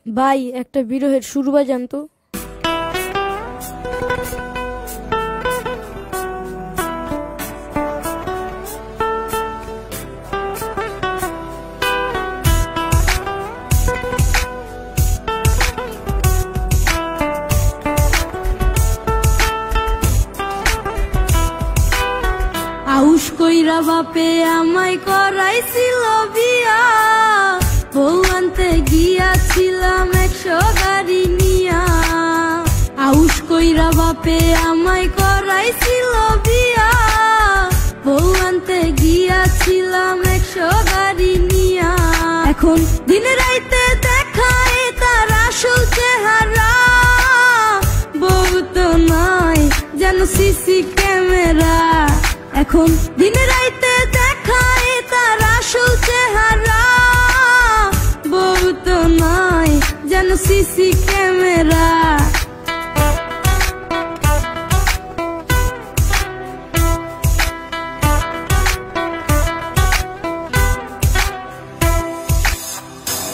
ভাই একটা বিরহের সুর বাজান তো। আউশ কইরা বাপে আমায় করাইছিল বিয়া, বউ আনতে গিয়াছিলাম 100 গাড়ি নিয়া। আউশ কইরা বাপে আমায় করাইছিল বিয়া, বউ আনতে গিয়াছিলাম 100 গাড়ি নিয়া। এখন দিন রাইতে দেখায় তার আসল চেহারা, বউ তো নয় যেন সিসি ক্যামেরা। এখন দিন রাইতে দেখায় তার আসল চেহারা, বউ তো নয় যেন সিসি ক্যামেরা।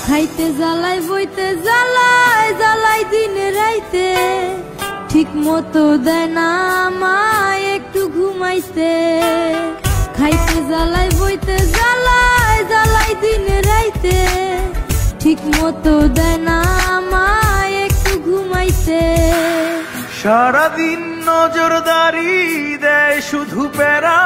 খাইতে জ্বালাই বইতে জ্বালাই জ্বালাই দিন রাইতে, ঠিক মতো দেয় না আমায় একটু ঘুমাইতে। খাইতে জ্বালাই বইতে জ্বালাই জ্বালাই দিন রাইতে, ঠিক মতো দেয় না আমায় একটু ঘুমাইতে। সারাদিন নজরদারি দেয় শুধু প্যারা,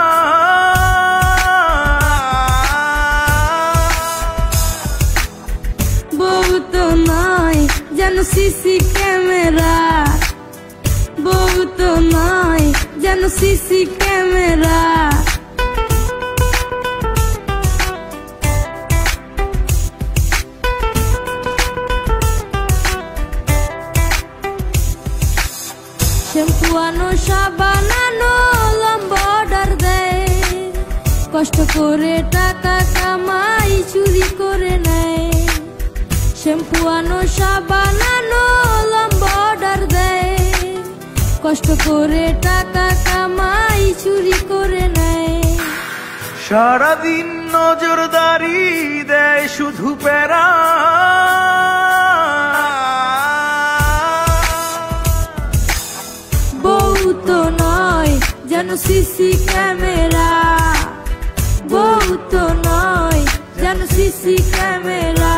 বউ তো নয় যেন সিসি ক্যামেরা, বউ তো নয় যেন সিসি ক্যামেরা। শ্যাম্পু আনো সাবান আনো লম্বা অর্ডার দেয়, কষ্ট করে টাকা কামাই চুরি করে নেয়। শ্যাম্পু আনো সাবান আনো লম্বা অর্ডার দেয়, কষ্ট করে টাকা কামাই চুরি করে নেয়। সারাদিন নজরদারি দেয় শুধু প্যারা, বউ তো নয় যেন সিসি ক্যামেরা, বউ তো নয় যেন সিসি ক্যামেরা,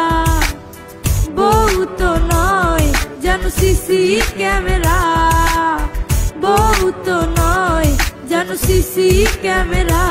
বউ তো নয় যেন সিসি ক্যামেরা, বউ তো নয় যেন সিসি ক্যামেরা।